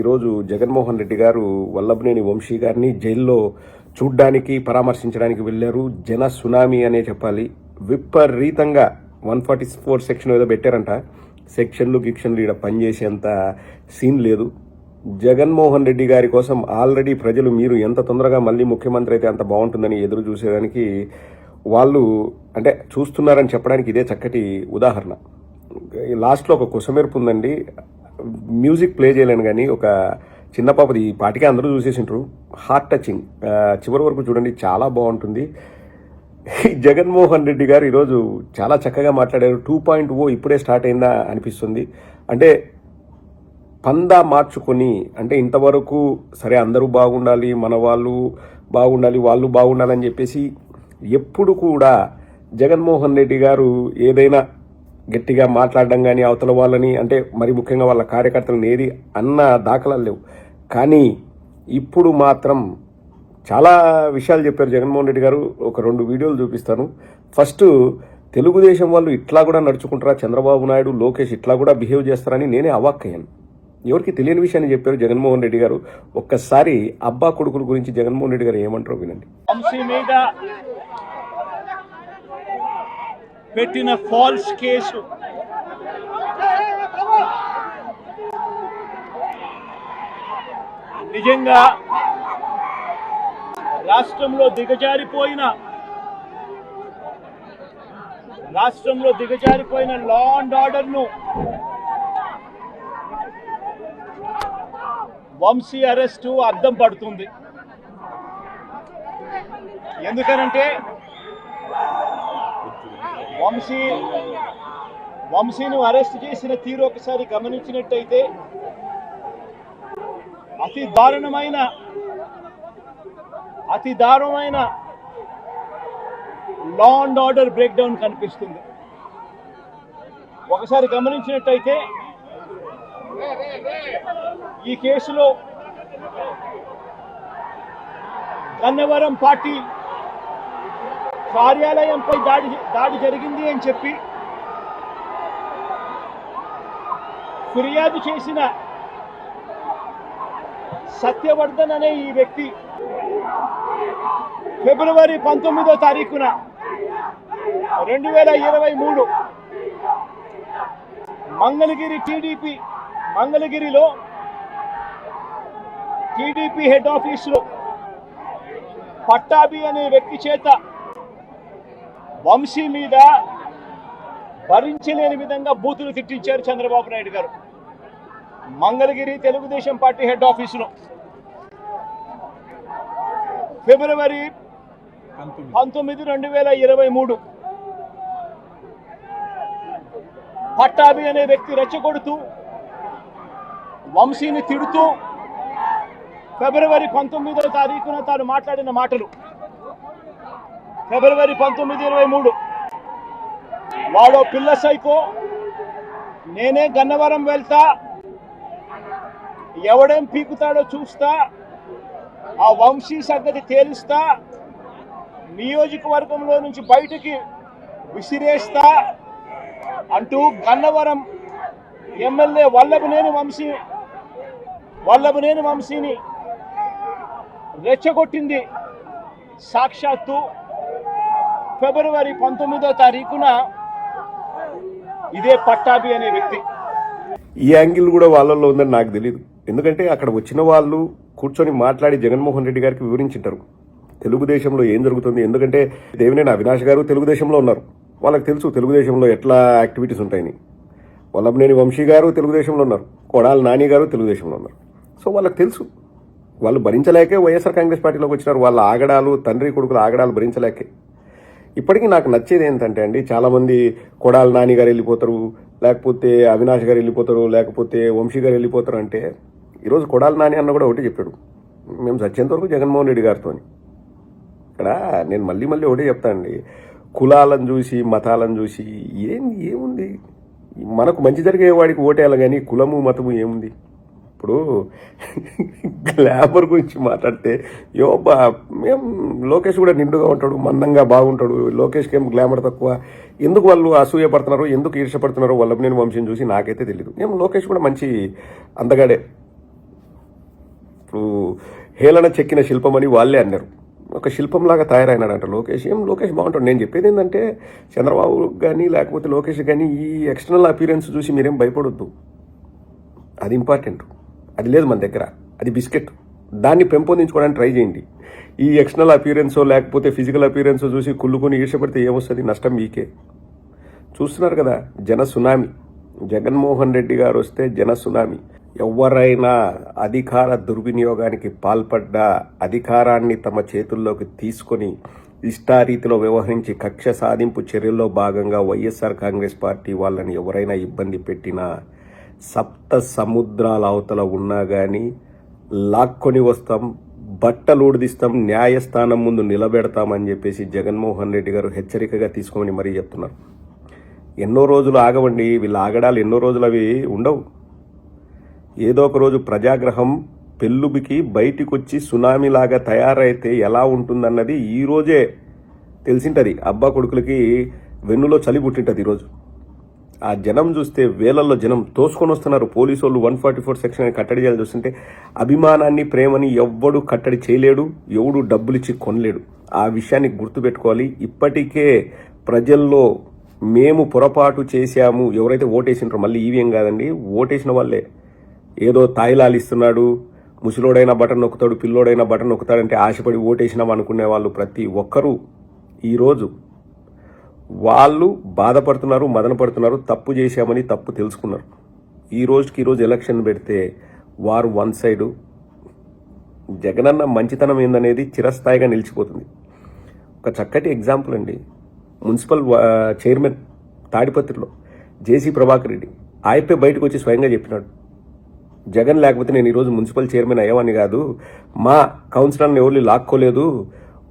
ఈరోజు జగన్మోహన్ రెడ్డి గారు వల్లభనేని వంశీ గారిని జైల్లో చూడ్డానికి పరామర్శించడానికి వెళ్ళారు. జన సునామీ అనే చెప్పాలి. విపరీతంగా 144 సెక్షన్ ఏదో పెట్టారంట. సెక్షన్లు గిక్షన్లు ఇక్కడ పనిచేసేంత సీన్ లేదు. జగన్మోహన్ రెడ్డి గారి కోసం ఆల్రెడీ ప్రజలు మీరు ఎంత తొందరగా మళ్ళీ ముఖ్యమంత్రి అయితే అంత బాగుంటుందని ఎదురు చూసేదానికి వాళ్ళు అంటే చూస్తున్నారని చెప్పడానికి ఇదే చక్కటి ఉదాహరణ. లాస్ట్లో ఒక కుసమెరుపు ఉందండి. మ్యూజిక్ ప్లే చేయలేను కానీ ఒక చిన్న పాపది ఈ పాటికే అందరూ చూసేసింటారు. Heart touching. చివరి వరకు చూడండి, చాలా బాగుంటుంది. జగన్మోహన్ రెడ్డి గారు ఈరోజు చాలా చక్కగా మాట్లాడారు. 2.0 ఇప్పుడే స్టార్ట్ అయిందా అనిపిస్తుంది. అంటే పందా మార్చుకొని, అంటే ఇంతవరకు సరే అందరూ బాగుండాలి, మన వాళ్ళు బాగుండాలి, వాళ్ళు బాగుండాలని చెప్పేసి ఎప్పుడు కూడా జగన్మోహన్ రెడ్డి గారు ఏదైనా గట్టిగా మాట్లాడడం కానీ అవతల వాళ్ళని అంటే మరి ముఖ్యంగా వాళ్ళ కార్యకర్తలను ఏది అన్న దాఖలాలు లేవు. కానీ ఇప్పుడు మాత్రం చాలా విషయాలు చెప్పారు జగన్మోహన్ రెడ్డి గారు. ఒక 2 వీడియోలు చూపిస్తాను. ఫస్ట్, తెలుగుదేశం వాళ్ళు ఇట్లా కూడా నడుచుకుంటారా, చంద్రబాబు నాయుడు లోకేష్ ఇట్లా కూడా బిహేవ్ చేస్తారని నేనే అవాక్కయ్యాను. ఎవరికి తెలియని విషయాన్ని చెప్పారు జగన్మోహన్ రెడ్డి గారు. ఒక్కసారి అబ్బా కొడుకుల గురించి జగన్మోహన్ రెడ్డి గారు ఏమంటారో వినండి. వంశీ మీద పెట్టిన ఫాల్స్ కేసు నిజంగా రాష్ట్రంలో దిగజారిపోయిన లా అండ్ ఆర్డర్ ను వంశీ అరెస్టు అద్దం పడుతుంది. ఎందుకనంటే వంశీను అరెస్ట్ చేసిన తీరు ఒకసారి గమనించినట్టయితే అతి దారుణమైన law and order break down కనిపిస్తుంది. ఒకసారి గమనించినట్టయితే ఈ కేసులో గన్నవరం పార్టీ కార్యాలయంపై దాడి జరిగింది అని చెప్పి ఫిర్యాదు చేసిన సత్యవర్ధన్ అనే ఈ వ్యక్తి ఫిబ్రవరి 19వ తారీఖున 2023 మంగళగిరిలో టీడీపీ హెడ్ ఆఫీసులో పట్టాభి అనే వ్యక్తి చేత వంశీ మీద భరించలేని విధంగా బూతులు తిట్టించారు చంద్రబాబు నాయుడు గారు. మంగళగిరి తెలుగుదేశం పార్టీ హెడ్ ఆఫీసులో ఫిబ్రవరి 19, 2023 పట్టాభి అనే వ్యక్తి రెచ్చగొడుతూ వంశీని తిడుతూ ఫిబ్రవరి 19వ తారీఖున తాను మాట్లాడిన మాటలు. ఫిబ్రవరి 19, 23 వాడో పిల్ల సైకో, నేనే గన్నవరం వెళ్తా, ఎవడేం పీకుతాడో చూస్తా, ఆ వంశీ సంగతి తేలుస్తా, నియోజకవర్గంలో నుంచి బయటికి విసిరేస్తా అంటూ గన్నవరం ఎమ్మెల్యే వల్లభనేని వంశీని రెచ్చగొట్టింది సాక్షాత్తు ఫిబ్రవరి 19వ తారీఖున ఇదే పట్టాభి అనే వ్యక్తి. ఈ యాంగిల్ కూడా వాళ్ళల్లో ఉందని నాకు తెలియదు. ఎందుకంటే అక్కడ వచ్చిన వాళ్ళు కూర్చొని మాట్లాడి జగన్మోహన్ రెడ్డి గారికి వివరించింటారు తెలుగుదేశంలో ఏం జరుగుతుంది. ఎందుకంటే దేవినేని అవినాష్ గారు తెలుగుదేశంలో ఉన్నారు, వాళ్ళకి తెలుసు తెలుగుదేశంలో ఎట్లా యాక్టివిటీస్ ఉంటాయని. వల్లభనేని వంశీ గారు తెలుగుదేశంలో ఉన్నారు, కొడాలి నాని గారు తెలుగుదేశంలో ఉన్నారు. సో వాళ్ళకి తెలుసు. వాళ్ళు భరించలేకే వైఎస్ఆర్ కాంగ్రెస్ పార్టీలోకి వచ్చినారు. వాళ్ళ ఆగడాలు, తండ్రి కొడుకుల ఆగడాలు భరించలేకే. ఇప్పటికీ నాకు నచ్చేది ఏంటంటే అండి, చాలామంది కొడాలి నాని గారు వెళ్ళిపోతారు, లేకపోతే అవినాష్ గారు వెళ్ళిపోతారు, లేకపోతే వంశీ గారు వెళ్ళిపోతారు అంటే, ఈరోజు కొడాలి నాని అన్న కూడా ఒకటి చెప్పాడు, మేము చచ్చేంత వరకు జగన్మోహన్ రెడ్డి గారితో. ఇక్కడ నేను మళ్ళీ ఒకటే చెప్తానండి, కులాలను చూసి మతాలను చూసి ఏముంది, మనకు మంచి జరిగే వాడికి ఓటేయాలి కానీ కులము మతము ఏముంది. ఇప్పుడు గ్లామర్ గురించి మాట్లాడితే మేము లోకేష్ కూడా నిండుగా ఉంటాడు, మందంగా బాగుంటాడు, లోకేష్కి ఏం గ్లామర్ తక్కువ, ఎందుకు వాళ్ళు అసూయపడుతున్నారు, ఎందుకు ఈర్షపడుతున్నారు వల్లభనేని వంశీని చూసి నాకైతే తెలియదు. లోకేష్ కూడా మంచి అందగాడే, హేళన చెక్కిన శిల్పం అని వాళ్ళే అన్నారు. ఒక శిల్పంలాగా తయారైనాడంట లోకేష్. లోకేష్ బాగుంటాడు. నేను చెప్పేది ఏంటంటే చంద్రబాబు కానీ లేకపోతే లోకేష్ కానీ ఈ ఎక్స్టర్నల్ అపీరెన్స్ చూసి మీరేం భయపడొద్దు. అది ఇంపార్టెంట్. అది లేదు మన దగ్గర. అది బిస్కెట్. దాన్ని పెంపొందించుకోవడానికి ట్రై చేయండి. ఈ ఎక్స్టర్నల్ అపీరెన్సో లేకపోతే ఫిజికల్ అపీరెన్సో చూసి కుళ్ళుకొని ఈర్షపడితే ఏమొస్తుంది? నష్టం మీకే. చూస్తున్నారు కదా జన సునామీ. జగన్మోహన్ రెడ్డి గారు వస్తే జన సునామీ. ఎవరైనా అధికార దుర్వినియోగానికి పాల్పడ్డా అధికారాన్ని తమ చేతుల్లోకి తీసుకొని ఇష్టారీతిలో వ్యవహరించి కక్ష సాధింపు చర్యల్లో భాగంగా వైఎస్ఆర్ కాంగ్రెస్ పార్టీ వాళ్ళని ఎవరైనా ఇబ్బంది పెట్టినా సప్త సముద్రాల అవతల ఉన్నా కానీ లాక్కొని వస్తాం, బట్టలూడిదిస్తాం, న్యాయస్థానం ముందు నిలబెడతామని చెప్పేసి జగన్మోహన్ రెడ్డి గారు హెచ్చరికగా తీసుకోమని మరీ చెప్తున్నారు. ఎన్నో రోజులు ఆగవండి. వీళ్ళు ఆగడాలు ఎన్నో రోజులు అవి ఉండవు. ఏదో ఒక రోజు ప్రజాగ్రహం పెళ్ళుబికి బయటికి వచ్చి సునామీలాగా తయారైతే ఎలా ఉంటుందన్నది ఈ రోజే తెలిసింటది. అబ్బా కొడుకులకి వెన్నులో చలి పుట్టింటది ఈరోజు. ఆ జనం చూస్తే వేలల్లో జనం తోసుకొని వస్తున్నారు. పోలీసు వాళ్ళు 144 సెక్షన్ కట్టడి చేయాలి చూస్తుంటే అభిమానాన్ని ప్రేమని ఎవ్వడు కట్టడి చేయలేడు, ఎవడు డబ్బులిచ్చి కొనలేడు. ఆ విషయాన్ని గుర్తుపెట్టుకోవాలి. ఇప్పటికే ప్రజల్లో మేము పొరపాటు చేశాము, ఎవరైతే ఓటేసినారో, మళ్ళీ ఈవీఎం కాదండి, ఓటేసిన వాళ్ళే ఏదో తాయిలాలు ఇస్తున్నాడు, ముసలోడైనా బటన్ నొక్కుతాడు, పిల్లోడైనా బటన్ నొక్కుతాడంటే ఆశపడి ఓటేసినాం అనుకునే వాళ్ళు ప్రతి ఒక్కరూ ఈరోజు వాళ్ళు బాధపడుతున్నారు, మదన పడుతున్నారు. తప్పు చేశామని తప్పు తెలుసుకున్నారు. ఈ రోజు ఎలక్షన్ పెడితే వారు వన్ సైడు. జగనన్న మంచితనం ఏందనేది చిరస్థాయిగా నిలిచిపోతుంది. ఒక చక్కటి ఎగ్జాంపుల్ అండి. మున్సిపల్ చైర్మన్ తాడిపత్రిలో జేసీ ప్రభాకర్ రెడ్డి ఆయపే బయటకు వచ్చి స్వయంగా చెప్పినాడు, జగన్ లేకపోతే నేను ఈరోజు మున్సిపల్ చైర్మన్ అయ్యేవాడిని కాదు, మా కౌన్సిలర్ని ఎవరు లాక్కోలేదు,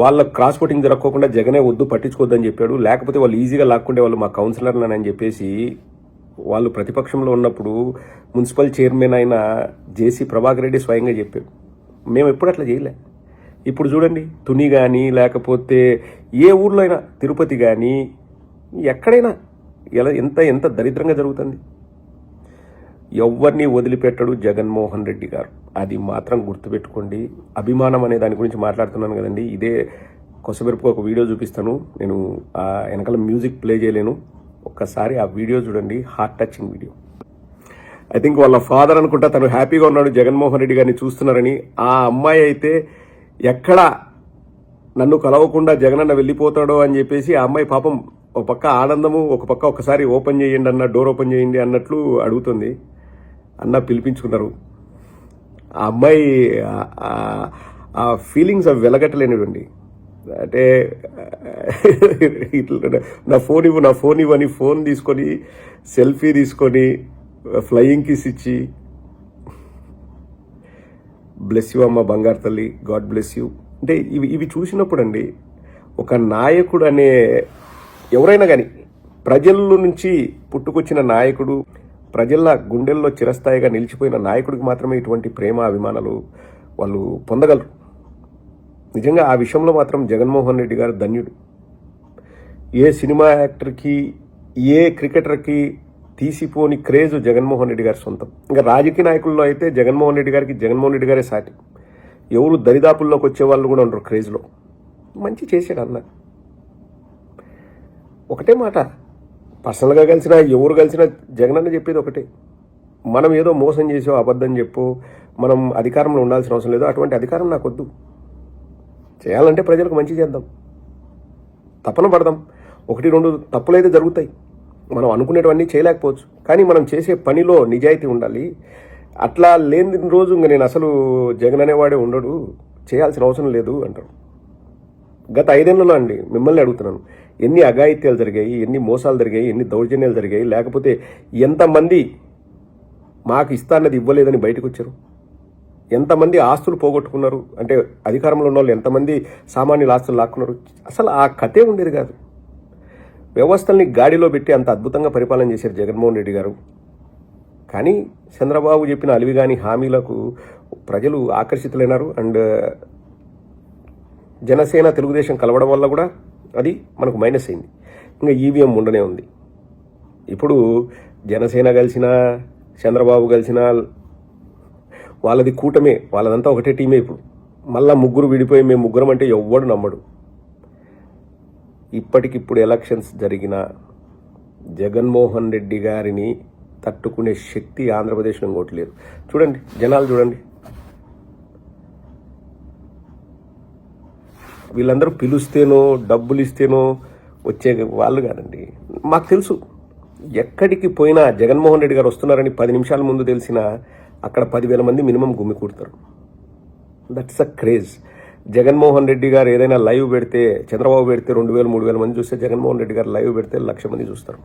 వాళ్ళ క్రాస్ ఓటింగ్ జరగకుండా జగనే వద్దు పట్టించుకోవద్దని చెప్పాడు, లేకపోతే వాళ్ళు ఈజీగా లాక్కుండే వాళ్ళు మా కౌన్సిలర్లని అని చెప్పేసి వాళ్ళు ప్రతిపక్షంలో ఉన్నప్పుడు మున్సిపల్ చైర్మన్ అయిన జేసీ ప్రభాకర్ రెడ్డి స్వయంగా చెప్పాడు. మేము ఎప్పుడు అట్లా చేయలే. ఇప్పుడు చూడండి, తుని కానీ లేకపోతే ఏ ఊర్లో అయినా, తిరుపతి కానీ ఎక్కడైనా ఎలా ఎంత దరిద్రంగా జరుగుతుంది. ఎవరిని వదిలిపెట్టడు జగన్మోహన్ రెడ్డి గారు. అది మాత్రం గుర్తుపెట్టుకోండి. అభిమానం అనే దాని గురించి మాట్లాడుతున్నాను కదండి. ఇదే కొసమెరుపు ఒక వీడియో చూపిస్తాను. నేను ఆ వెనకాల మ్యూజిక్ ప్లే చేయలేను. ఒక్కసారి ఆ వీడియో చూడండి. Heart touching video. I think వాళ్ళ ఫాదర్ అనుకుంటా, తను హ్యాపీగా ఉన్నాడు జగన్మోహన్ రెడ్డి గారిని చూస్తున్నారని. ఆ అమ్మాయి అయితే ఎక్కడ నన్ను కలవకుండా జగనన్న వెళ్ళిపోతాడో అని చెప్పేసి ఆ అమ్మాయి పాపం ఒక పక్క ఆనందము, ఒక పక్క ఒకసారి ఓపెన్ చేయండి అన్న, డోర్ ఓపెన్ చేయండి అన్నట్లు అడుగుతుంది. అన్న పిలిపించుకున్నారు. ఆ అమ్మాయి ఆ ఫీలింగ్స్ అవి వెలగట్టలేనివ్వండి. అంటే నా ఫోన్ ఇవ్వు అని ఫోన్ తీసుకొని సెల్ఫీ తీసుకొని ఫ్లయింగ్ కిస్ ఇచ్చి, బ్లెస్ యూ అమ్మ బంగారు తల్లి, గాడ్ బ్లెస్ యూ అంటే ఇవి చూసినప్పుడు అండి, ఒక నాయకుడు అనే ఎవరైనా కానీ ప్రజల నుంచి పుట్టుకొచ్చిన నాయకుడు, ప్రజల గుండెల్లో చిరస్థాయిగా నిలిచిపోయిన నాయకుడికి మాత్రమే ఇటువంటి ప్రేమ అభిమానాలు వాళ్ళు పొందగలరు. నిజంగా ఆ విషయంలో మాత్రం జగన్మోహన్ రెడ్డి గారు ధన్యుడు. ఏ సినిమా యాక్టర్కి, ఏ క్రికెటర్కి తీసిపోని క్రేజ్ జగన్మోహన్ రెడ్డి గారి సొంతం. ఇంకా రాజకీయ నాయకుల్లో అయితే జగన్మోహన్ రెడ్డి గారే సాటి. ఎవరు దరిదాపుల్లోకి వచ్చే వాళ్ళు కూడా ఉండరు క్రేజ్లో. మంచి చేశాడు అన్న. ఒకటే మాట, పర్సనల్గా కలిసినా ఎవరు కలిసినా జగనన్న చెప్పేది ఒకటే, మనం ఏదో మోసం చేసో అబద్ధం చెప్పు మనం అధికారంలో ఉండాల్సిన అవసరం లేదు. అటువంటి అధికారం నాకు వద్దు. చేయాలంటే ప్రజలకు మంచి చేద్దాం, తపన పడదాం. 1-2 తప్పులైతే జరుగుతాయి, మనం అనుకునేటివన్నీ చేయలేకపోవచ్చు. కానీ మనం చేసే పనిలో నిజాయితీ ఉండాలి. అట్లా లేని రోజు ఇంకా నేను అసలు జగన్ అనేవాడే ఉండడు, చేయాల్సిన అవసరం లేదు అంటారు. గత 5 ఏళ్లలో అండి మిమ్మల్ని అడుగుతున్నాను, ఎన్ని అఘాయిత్యాలు జరిగాయి, ఎన్ని మోసాలు జరిగాయి, ఎన్ని దౌర్జన్యాలు జరిగాయి, లేకపోతే ఎంతమంది మాకు ఇస్తాన్నది ఇవ్వలేదని బయటకు వచ్చారు, ఎంతమంది ఆస్తులు పోగొట్టుకున్నారు, అంటే అధికారంలో ఉన్న వాళ్ళు ఎంతమంది సామాన్యుల ఆస్తులు లాక్కున్నారు. అసలు ఆ కథే ఉండేది కాదు. వ్యవస్థల్ని గాడిలో పెట్టి అంత అద్భుతంగా పరిపాలన చేశారు జగన్మోహన్ రెడ్డి గారు. కానీ చంద్రబాబు చెప్పిన అలివిగాని హామీలకు ప్రజలు ఆకర్షితులైనారు. అండ్ జనసేన తెలుగుదేశం కలవడం వల్ల కూడా అది మనకు మైనస్ అయింది. ఇంకా ఈవీఎం ఉండనే ఉంది. ఇప్పుడు జనసేన కలిసినా చంద్రబాబు కలిసినా వాళ్ళది కూటమే, వాళ్ళదంతా ఒకటే టీమే. ఇప్పుడు మళ్ళా ముగ్గురు విడిపోయి మేము ముగ్గురం అంటే ఎవ్వడు నమ్మడు. ఇప్పటికిప్పుడు ఎలక్షన్స్ జరిగిన జగన్మోహన్ రెడ్డి గారిని తట్టుకునే శక్తి ఆంధ్రప్రదేశ్లో ఇంకోటి లేదు. చూడండి, జనాలు చూడండి, వీళ్ళందరూ పిలుస్తేనో డబ్బులు ఇస్తేనో వచ్చే వాళ్ళు కాదండి. మాకు తెలుసు, ఎక్కడికి పోయినా జగన్మోహన్ రెడ్డి గారు వస్తున్నారని 10 నిమిషాల ముందు తెలిసినా అక్కడ 10,000 మంది మినిమం గుమ్మి కూడతారు. That's a craze. Jaganmohan Reddy garu ఏదైనా లైవ్ పెడితే, చంద్రబాబు పెడితే 2,000 3,000 మంది చూస్తే, జగన్మోహన్ రెడ్డి గారు లైవ్ పెడితే 1,00,000 మంది చూస్తారు.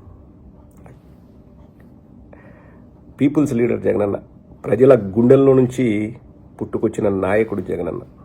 పీపుల్స్ లీడర్ జగనన్న, ప్రజల గుండెల్లో నుంచి పుట్టుకొచ్చిన నాయకుడు జగనన్న.